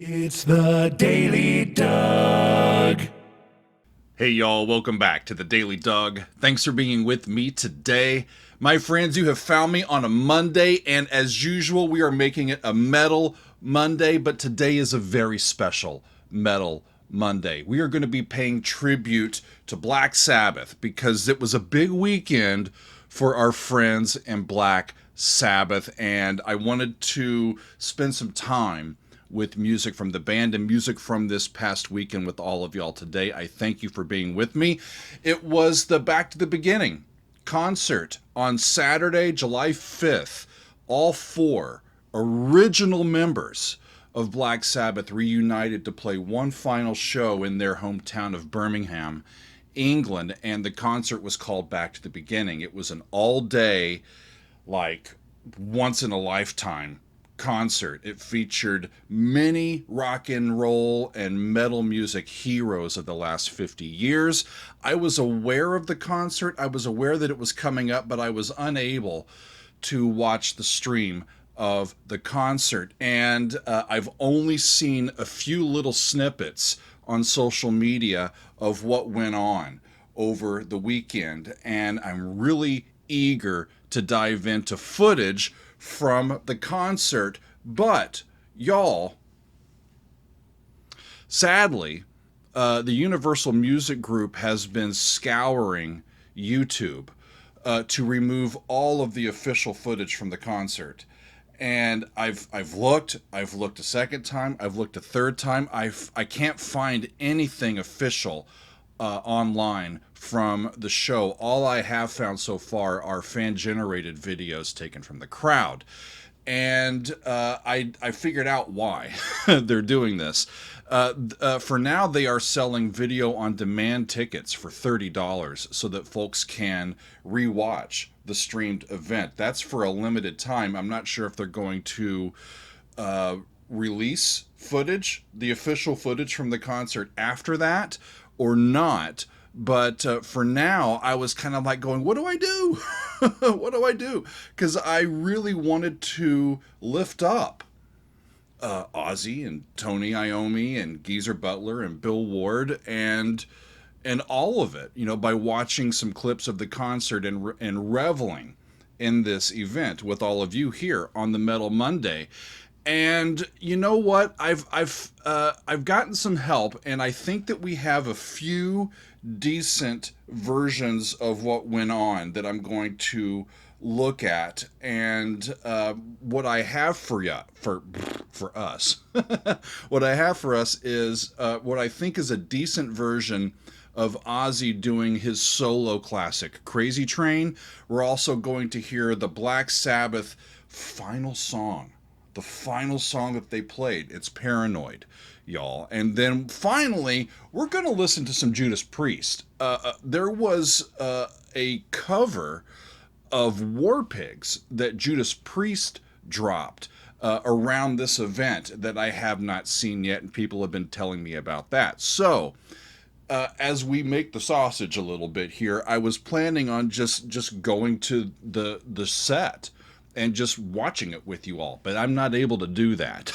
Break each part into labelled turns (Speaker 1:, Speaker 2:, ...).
Speaker 1: It's the Daily Doug.
Speaker 2: Hey y'all, welcome back to the Daily Doug. Thanks for being with me today. My friends, you have found me on a Monday, and as usual, we are making it a Metal Monday, but today is a very special Metal Monday. We are going to be paying tribute to Black Sabbath because it was a big weekend for our friends in Black Sabbath, and I wanted to spend some time with music from the band and music from this past weekend with all of y'all today. I thank you for being with me. It was the Back to the Beginning concert on Saturday, July 5th. All four original members of Black Sabbath reunited to play one final show in their hometown of Birmingham, England, and the concert was called Back to the Beginning. It was an all-day, like, once-in-a-lifetime concert. It featured many rock and roll and metal music heroes of the last 50 years. I was aware of the concert. I was aware that it was coming up, but I was unable to watch the stream of the concert. And I've only seen a few little snippets on social media of what went on over the weekend. And I'm really eager to dive into footage from the concert, but y'all, sadly, the Universal Music Group has been scouring YouTube to remove all of the official footage from the concert. And I've looked a second time, I've looked a third time. I can't find anything official online from the show. All I have found so far are fan-generated videos taken from the crowd. And I figured out why they're doing this. For now, they are selling video-on-demand tickets for $30 so that folks can rewatch the streamed event. That's for a limited time. I'm not sure if they're going to release footage, the official footage from the concert after that, or not. But for now, I was kind of like going, what do I do? What do I do? Because I really wanted to lift up Ozzy and Tony Iommi and Geezer Butler and Bill Ward and all of it, you know, by watching some clips of the concert and reveling in this event with all of you here on the Metal Monday. And you know what? I've gotten some help, and I think that we have a few decent versions of what went on that I'm going to look at. And what I have for us, what I have for us is what I think is a decent version of Ozzy doing his solo classic, Crazy Train. We're also going to hear the Black Sabbath final song. The final song that they played. It's Paranoid, y'all. And then finally, we're going to listen to some Judas Priest. There was a cover of War Pigs that Judas Priest dropped around this event that I have not seen yet, and people have been telling me about that. So, as we make the sausage a little bit here, I was planning on just going to the set and just watching it with you all, but I'm not able to do that.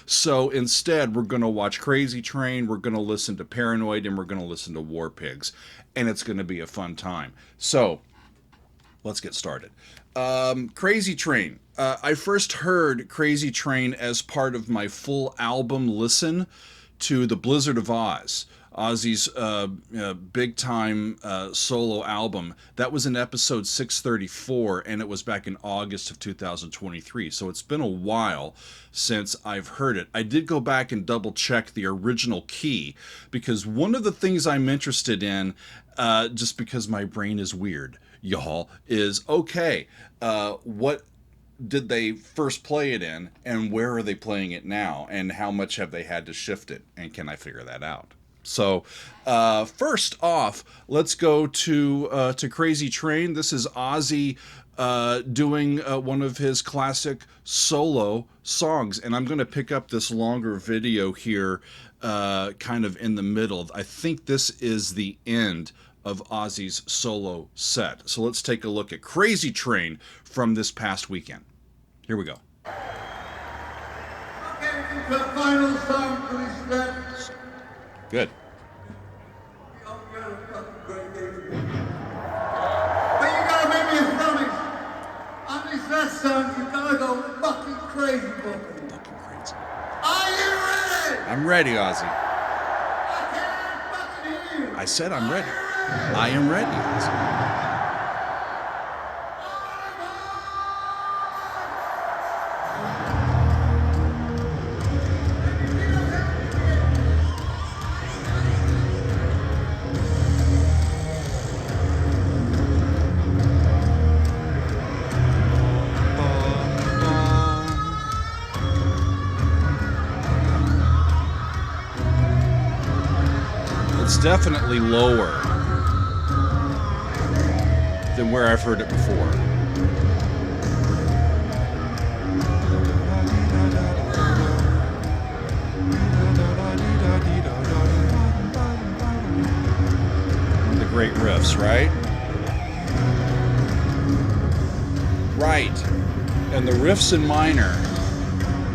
Speaker 2: So instead, we're going to watch Crazy Train, we're going to listen to Paranoid, and we're going to listen to War Pigs, and it's going to be a fun time. So let's get started. Crazy Train. I first heard Crazy Train as part of my full album listen to The Blizzard of Oz, Ozzy's big-time solo album. That was in episode 634, and it was back in August of 2023. So it's been a while since I've heard it. I did go back and double-check the original key, because one of the things I'm interested in, just because my brain is weird, y'all, is, okay, what did they first play it in, and where are they playing it now, and how much have they had to shift it, and can I figure that out? So, first off, let's go to Crazy Train. This is Ozzy doing one of his classic solo songs, and I'm going to pick up this longer video here, kind of in the middle. I think this is the end of Ozzy's solo set. So let's take a look at Crazy Train from this past weekend. Here we go.
Speaker 3: Okay, the final
Speaker 2: Good.
Speaker 3: But you gotta make me a promise. On this last song, you gotta go fucking crazy for me.
Speaker 2: Fucking crazy.
Speaker 3: Are you ready?
Speaker 2: I'm ready, Ozzy.
Speaker 3: I can't fucking hear you.
Speaker 2: I said I'm ready. I am ready, Ozzy. It's definitely lower than where I've heard it before. The great riffs, right? Right. And the riffs in minor,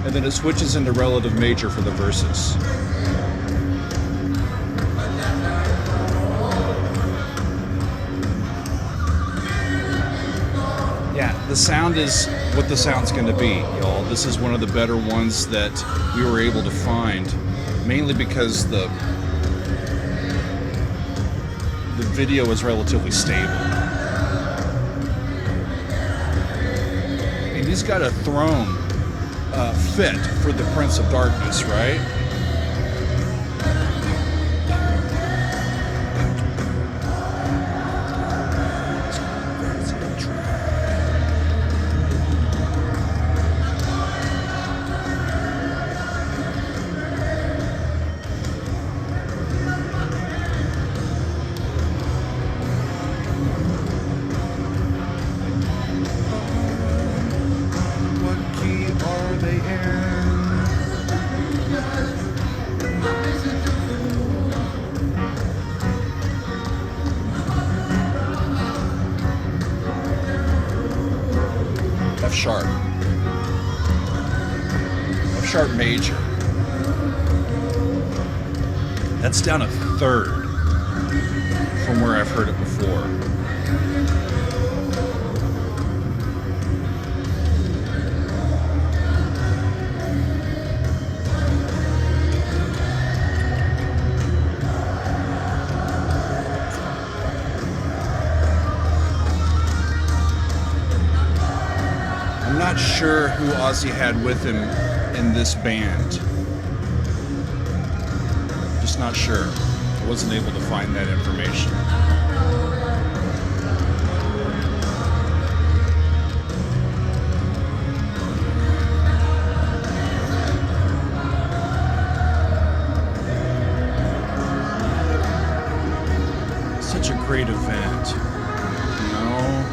Speaker 2: and then it switches into relative major for the verses. Yeah, the sound is what the sound's going to be, y'all. This is one of the better ones that we were able to find, mainly because the video is relatively stable. And he's got a throne fit for the Prince of Darkness, right? F sharp. F sharp major. That's down a third from where I've heard it before. I'm not sure who Ozzy had with him in this band. Just not sure. I wasn't able to find that information. Such a great event, you know?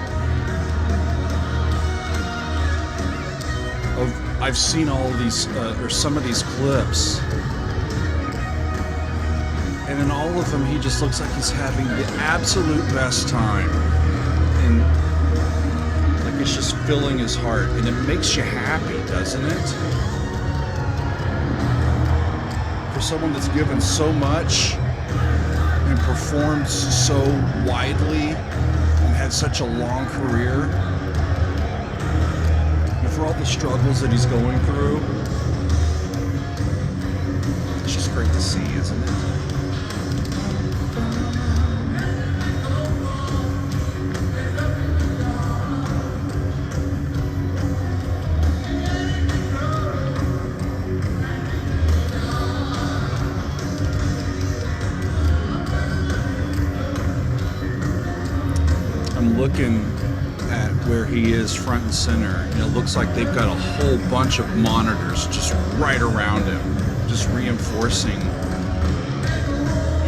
Speaker 2: I've seen all of these, or some of these clips, and in all of them, he just looks like he's having the absolute best time, and like it's just filling his heart, and it makes you happy, doesn't it? For someone that's given so much and performed so widely and had such a long career. For all the struggles that he's going through, it's just great to see, isn't it? I'm looking at where he is front and center, and it looks like they've got a whole bunch of monitors just right around him, just reinforcing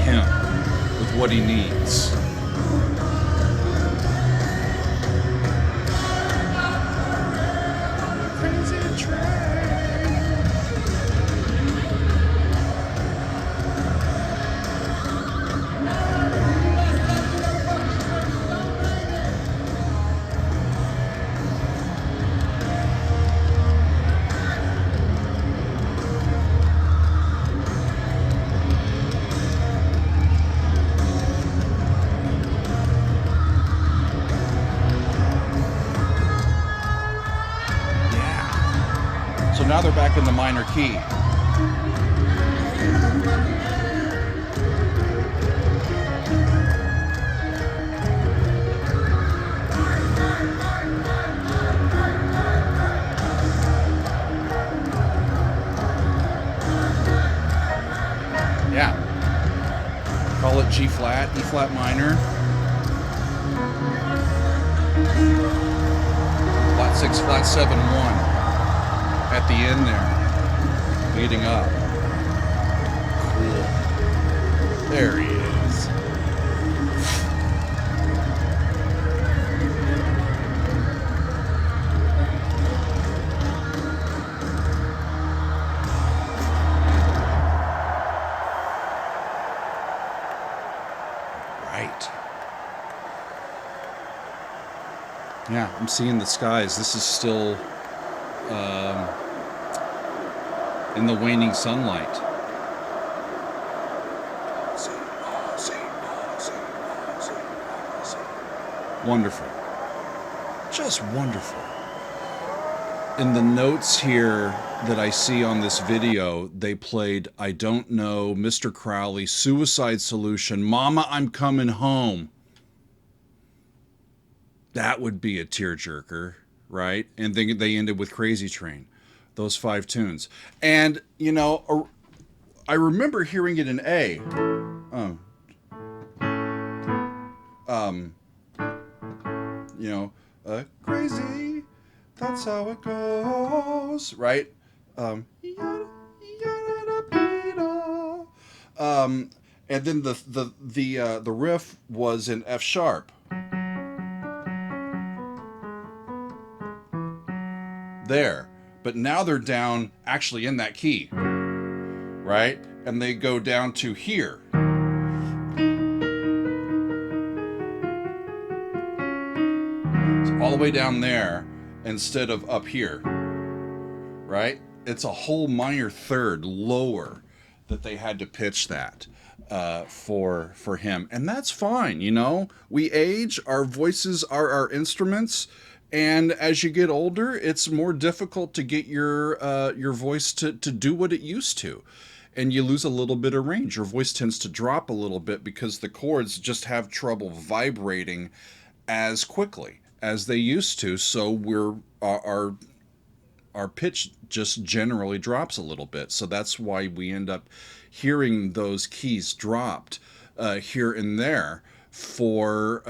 Speaker 2: him with what he needs. Crazy train. we're back in the minor key. Yeah. Call it G flat, E flat minor. Flat 6, flat 7, 1. At the end there. Leading up. Cool. There he is. Yeah, I'm seeing the skies. This is still in the waning sunlight. Wonderful. Just wonderful. In the notes here that I see on this video, they played I Don't Know, Mr. Crowley, Suicide Solution, Mama, I'm Coming Home. That would be a tearjerker, right? And then they ended with Crazy Train, those 5 tunes. And, you know, I remember hearing it in A. You know, crazy, that's how it goes, right? And then the riff was in F sharp. There, but now they're down actually in that key, right? And they go down to here. So all the way down there instead of up here, right? It's a whole minor third lower that they had to pitch that for him, and that's fine. You know, we age, our voices are our instruments. And as you get older, it's more difficult to get your voice to do what it used to. And you lose a little bit of range. Your voice tends to drop a little bit because the chords just have trouble vibrating as quickly as they used to. So our pitch just generally drops a little bit. So that's why we end up hearing those keys dropped here and there for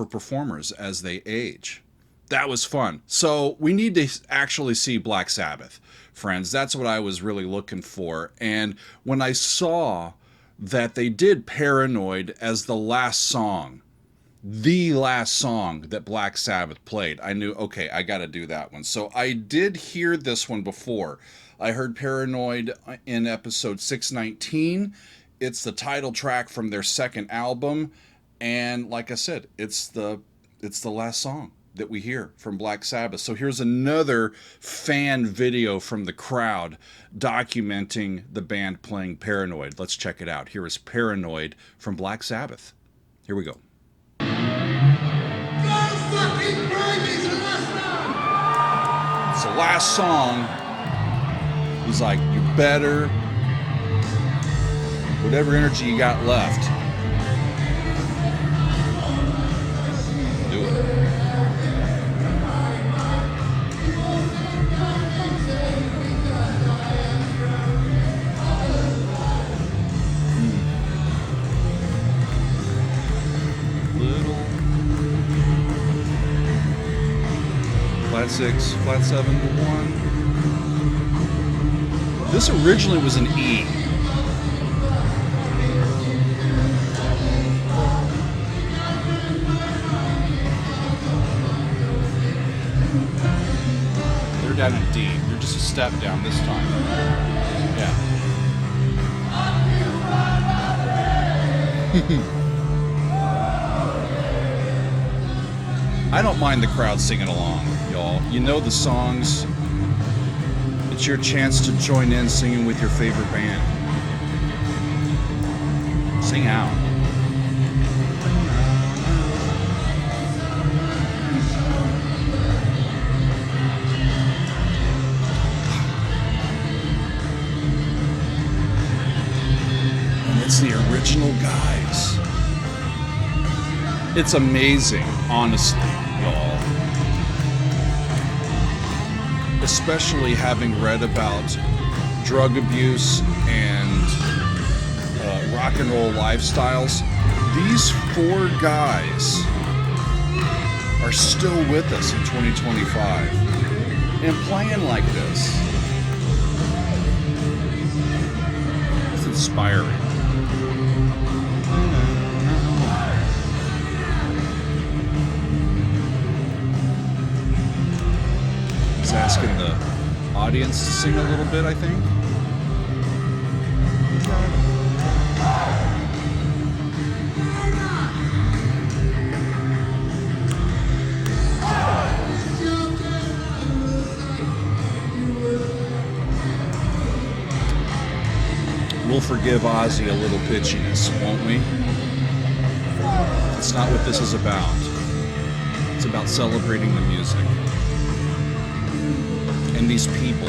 Speaker 2: performers as they age. That was fun. So we need to actually see Black Sabbath, friends. That's what I was really looking for. And when I saw that they did Paranoid as the last song that Black Sabbath played, I knew, okay, I got to do that one. So I did hear this one before. I heard Paranoid in episode 619. It's the title track from their second album. And like I said, it's the last song that we hear from Black Sabbath. So here's another fan video from the crowd documenting the band playing Paranoid. Let's check it out. Here is Paranoid from Black Sabbath. Here we go. It's the last song. He's like, you better, whatever energy you got left, flat 6, flat 7, 1. This originally was an E. They're down in D. They're just a step down this time. Yeah. I don't mind the crowd singing along, y'all. You know the songs. It's your chance to join in singing with your favorite band. Sing out. It's the original guys. It's amazing, honestly, y'all. Especially having read about drug abuse and rock and roll lifestyles. These 4 guys are still with us in 2025 and playing like this. It's inspiring. He's asking the audience to sing a little bit, I think. We'll forgive Ozzy a little pitchiness, won't we? It's not what this is about. It's about celebrating the music and these people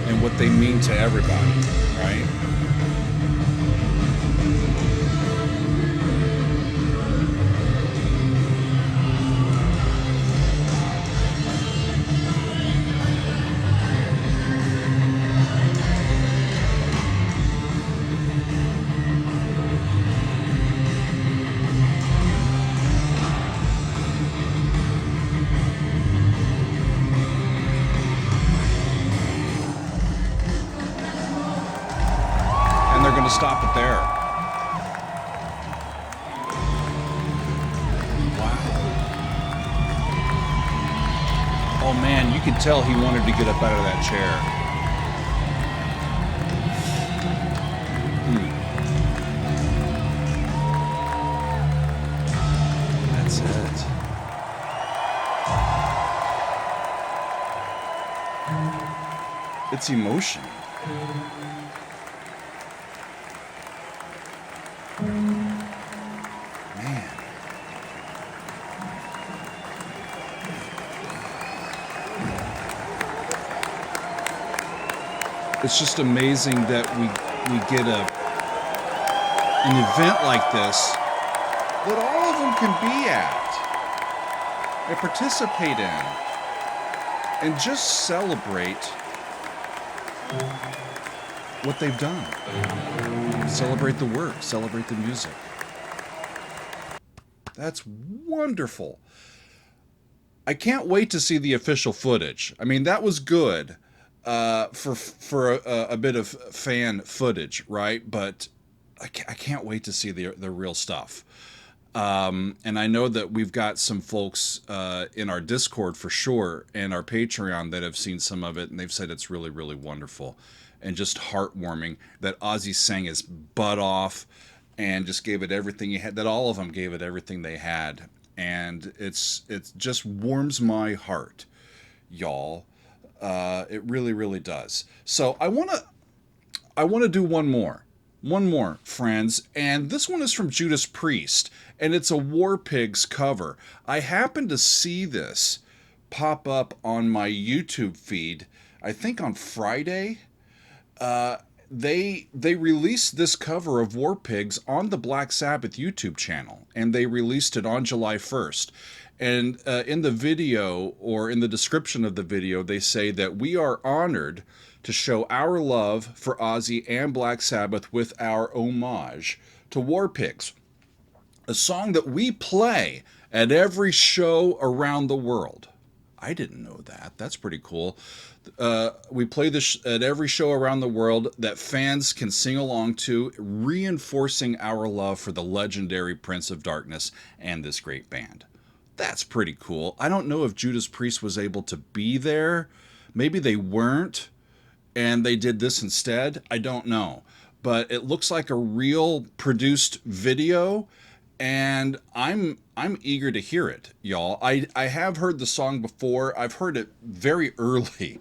Speaker 2: and what they mean to everybody, right? Stop it there. Wow. Oh man, you could tell he wanted to get up out of that chair. That's it. It's emotion. Man. It's just amazing that we get an event like this that all of them can be at and participate in and just celebrate what they've done. Celebrate the work, celebrate the music. That's wonderful. I can't wait to see the official footage. I mean, that was good for a bit of fan footage, right? But I can't wait to see the real stuff. And I know that we've got some folks in our Discord for sure and our Patreon that have seen some of it, and they've said it's really, really wonderful and just heartwarming that Ozzy sang his butt off and just gave it everything he had, that all of them gave it everything they had. And it just warms my heart, y'all. It really, really does. So I want to do one more, friends. And this one is from Judas Priest, and it's a War Pigs cover. I happened to see this pop up on my YouTube feed, I think on Friday. They released this cover of War Pigs on the Black Sabbath YouTube channel, and they released it on July 1st. And in the video, or in the description of the video, they say that we are honored to show our love for Ozzy and Black Sabbath with our homage to War Pigs, a song that we play at every show around the world. I didn't know that. That's pretty cool. We play this at every show around the world that fans can sing along to, reinforcing our love for the legendary Prince of Darkness and this great band. That's pretty cool. I don't know if Judas Priest was able to be there. Maybe they weren't, and they did this instead. I don't know. But it looks like a real produced video, and I'm eager to hear it, y'all. I have heard the song before. I've heard it very early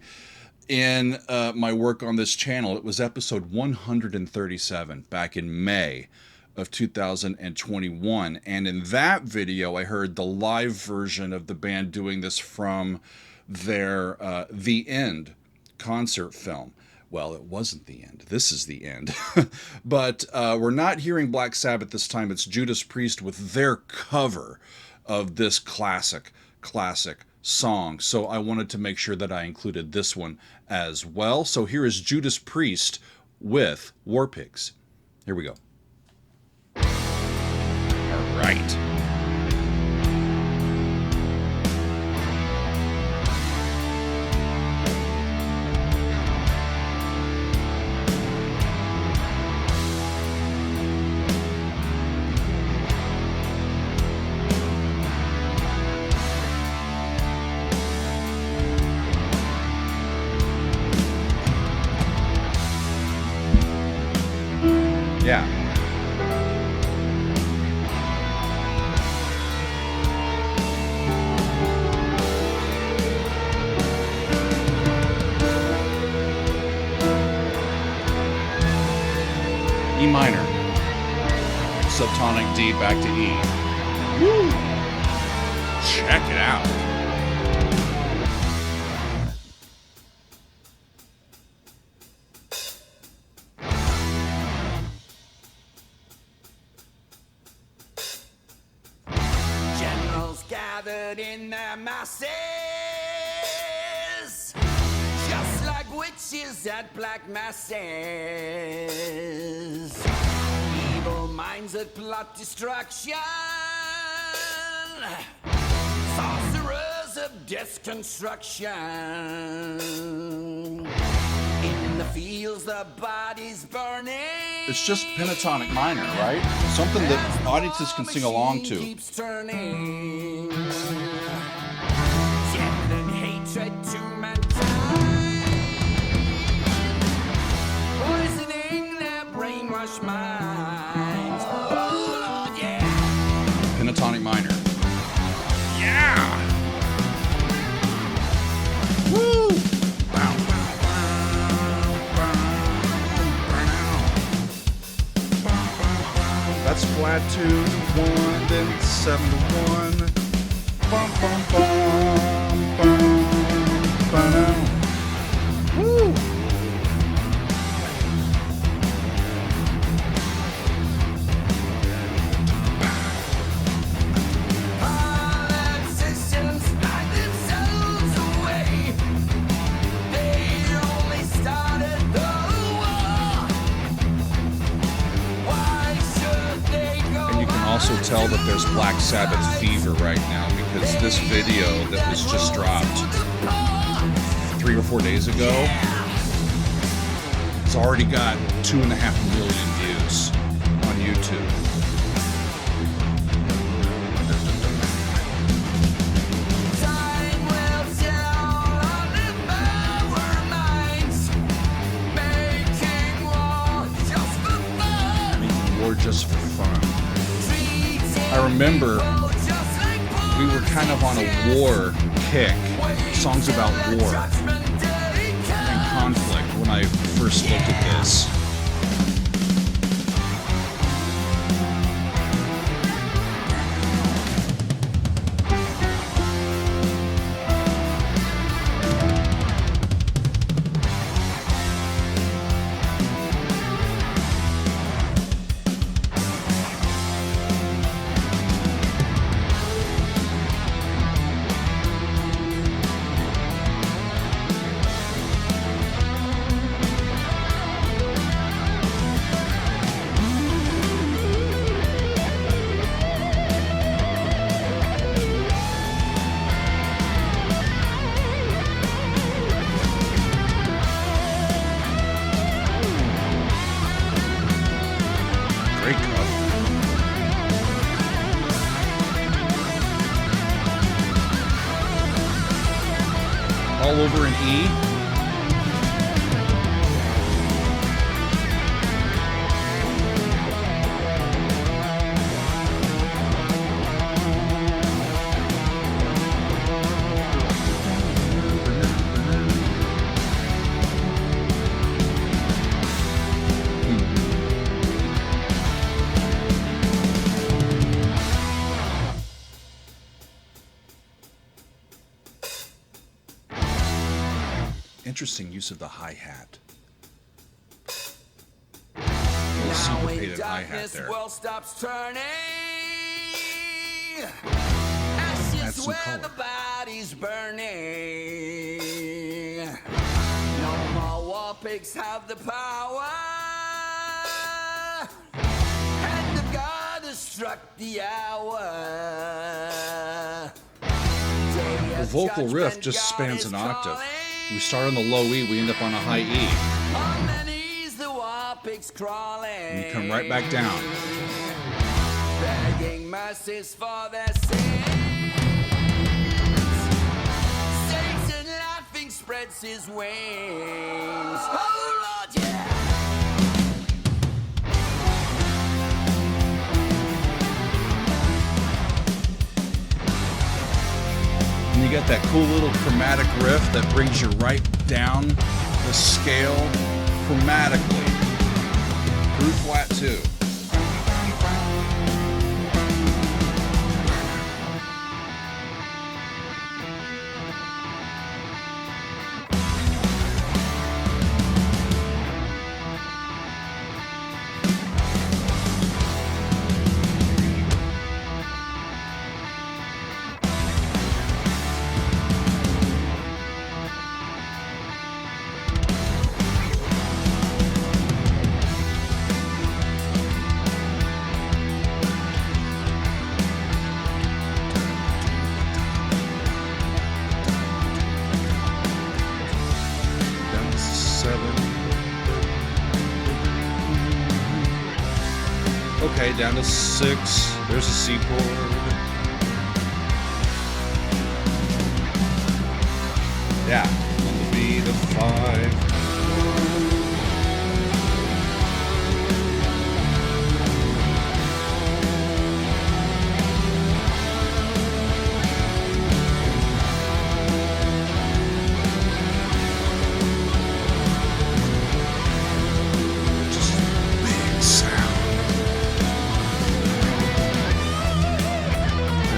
Speaker 2: in my work on this channel. It was episode 137 back in May of 2021. And in that video, I heard the live version of the band doing this from their The End concert film, Well, it wasn't the end. This is the end. But we're not hearing Black Sabbath this time. It's Judas Priest with their cover of this classic song. So I wanted to make sure that I included this one as well. So here is Judas Priest with War Pigs. Here we go. All right. Yeah. E minor. Subtonic D back to E. Woo! Check it out.
Speaker 4: Gathered in their masses, just like witches at black masses. Evil minds that plot destruction, sorcerers of death's construction. In the fields, the bodies burning.
Speaker 2: It's just pentatonic minor, right? Something that audiences can sing along to.
Speaker 4: Keeps turning. Death and hatred to mankind, poisoning their brainwashed minds. Oh Lord, yeah.
Speaker 2: Pentatonic minor. Yeah! Woo! Wow. That's flat 2 to 1, then 7 to 1. Bum, bum, bum, bum, bum. Woo!
Speaker 4: Politicians hide themselves away. They only started the war. Why should they go?
Speaker 2: And you can also tell that there's Black Sabbath fever right now because this video that was just dropped 3 or 4 days ago, it's already got 2.5 million views on YouTube.
Speaker 4: Time will tell on our minds, making war just for fun.
Speaker 2: War just for fun. I remember we were kind of on a war kick, songs about war and conflict when I first looked at this. Great cover. All over in E. Interesting use of the hi-hat. little
Speaker 4: Now in
Speaker 2: syncopated hi-hat
Speaker 4: darkness,
Speaker 2: there.
Speaker 4: world stops turning.
Speaker 2: Add
Speaker 4: Ashes
Speaker 2: some
Speaker 4: where
Speaker 2: color.
Speaker 4: the body's burning. No more war pigs have the power. Hand of God has struck the hour.
Speaker 2: The vocal riff just spans an octave. We start on the low E, we end up on a high E.
Speaker 4: On their knees, the war pigs crawling.
Speaker 2: And you come right back down.
Speaker 4: Begging mercies for their sins. Satan laughing spreads his wings. Oh Lord, yeah.
Speaker 2: And you got that cool little chromatic riff that brings you right down the scale chromatically. Through flat 2. Down to 7. Okay, down to 6. There's a C chord. Yeah, on the B, the 5. Just big sound.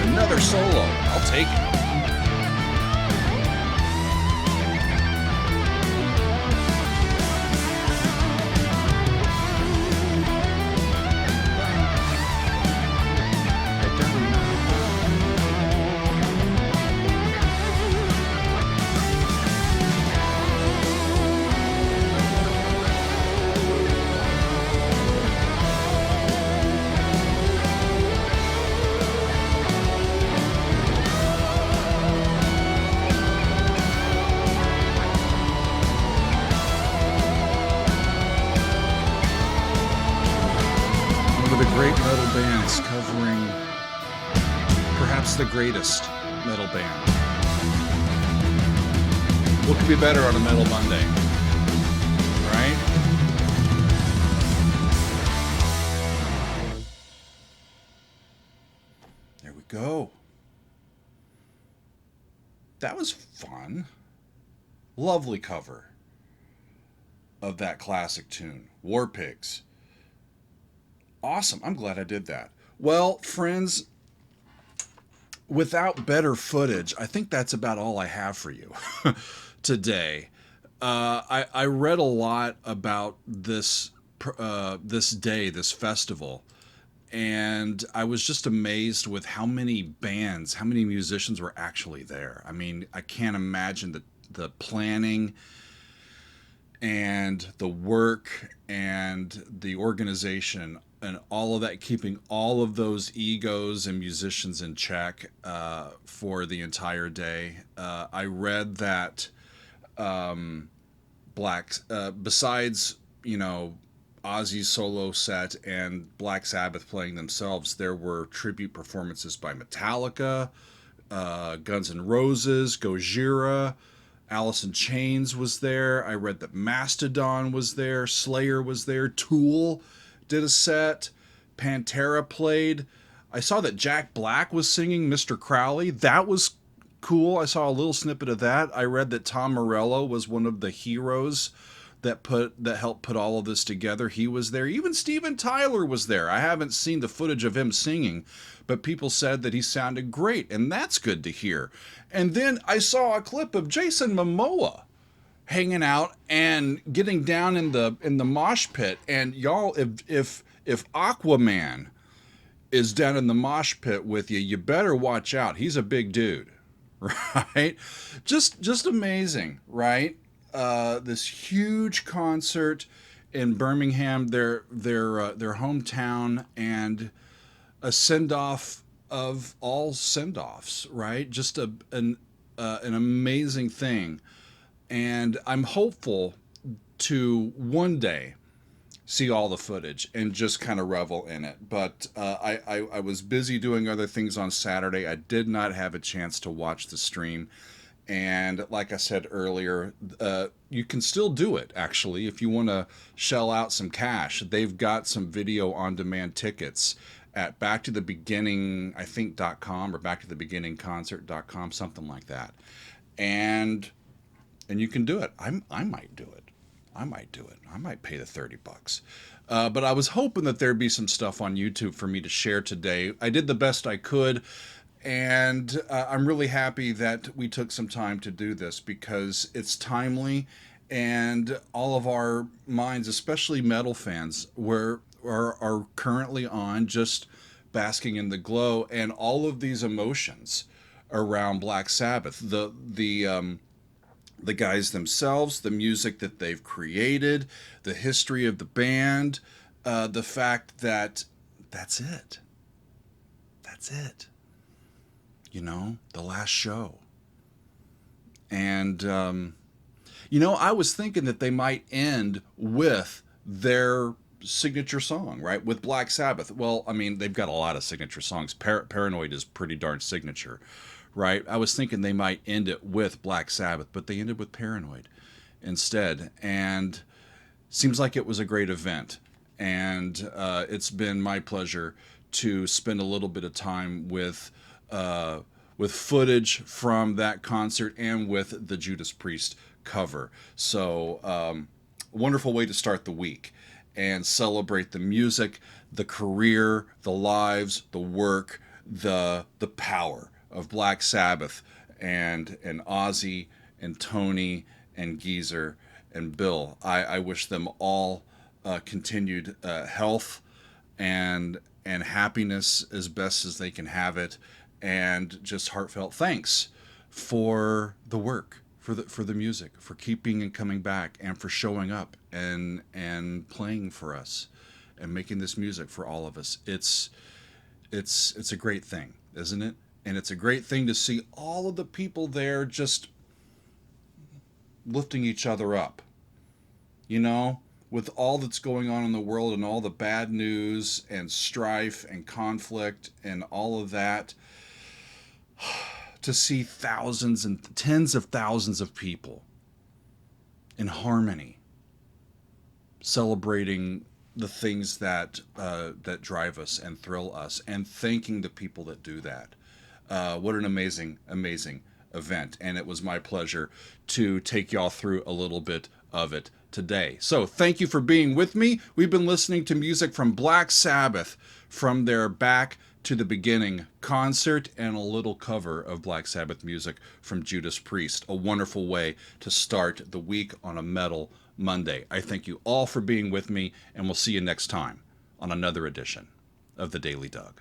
Speaker 2: And another solo. I'll take it. One of the great metal bands covering perhaps the greatest metal band. What could be better on a Metal Monday? Right? There we go. That was fun. Lovely cover of that classic tune, War Pigs. Awesome. I'm glad I did that. Well, friends, without better footage, I think that's about all I have for you today. I read a lot about this day, this festival, and I was just amazed with how many bands, how many musicians were actually there. I mean, I can't imagine the planning and the work and the organization and all of that, keeping all of those egos and musicians in check for the entire day. I read that besides, Ozzy's solo set and Black Sabbath playing themselves, there were tribute performances by Metallica, Guns N' Roses, Gojira, Alice in Chains was there. I read that Mastodon was there, Slayer was there, Tool did a set, Pantera played. I saw that Jack Black was singing Mr. Crowley. That was cool. I saw a little snippet of that. I read that Tom Morello was one of the heroes that helped put all of this together. He was there. Even Steven Tyler was there. I haven't seen the footage of him singing, but people said that he sounded great, and that's good to hear. And then I saw a clip of Jason Momoa hanging out and getting down in the mosh pit. And y'all, if Aquaman is down in the mosh pit with you, you better watch out. He's a big dude, right? Just amazing, right? This huge concert in Birmingham, their hometown, and a send off of all send offs, right? Just an amazing thing, and I'm hopeful to one day see all the footage and just kind of revel in it. But I was busy doing other things on Saturday. I did not have a chance to watch the stream. And like I said earlier, you can still do it, actually, if you want to shell out some cash. They've got some video on demand tickets at backtothebeginning, I think, .com or backtothebeginningconcert.com, something like that. And you can do it. I might do it. I might do it. I might pay the $30. But I was hoping that there'd be some stuff on YouTube for me to share today. I did the best I could. And I'm really happy that we took some time to do this because it's timely, and all of our minds, especially metal fans, are currently on just basking in the glow and all of these emotions around Black Sabbath. The guys themselves, the music that they've created, the history of the band, the fact that that's it. That's it. You know, the last show. And, I was thinking that they might end with their signature song, right? With Black Sabbath. Well, I mean, they've got a lot of signature songs. Paranoid is pretty darn signature, right? I was thinking they might end it with Black Sabbath, but they ended with Paranoid instead. And seems like it was a great event. And it's been my pleasure to spend a little bit of time with footage from that concert and with the Judas Priest cover. So, wonderful way to start the week and celebrate the music, the career, the lives, the work, the power of Black Sabbath and Ozzy and Tony and Geezer and Bill. I wish them all continued health and happiness as best as they can have it, and just heartfelt thanks for the work, for the music, for keeping and coming back, and for showing up and playing for us and making this music for all of us. It's a great thing, isn't it? And it's a great thing to see all of the people there just lifting each other up. You know, with all that's going on in the world and all the bad news and strife and conflict and all of that, to see thousands and tens of thousands of people in harmony, celebrating the things that drive us and thrill us, and thanking the people that do that. What an amazing event. And it was my pleasure to take y'all through a little bit of it today. So thank you for being with me. We've been listening to music from Black Sabbath from their Back to the Beginning concert, and a little cover of Black Sabbath music from Judas Priest. A wonderful way to start the week on a Metal Monday. I thank you all for being with me, and we'll see you next time on another edition of The Daily Doug.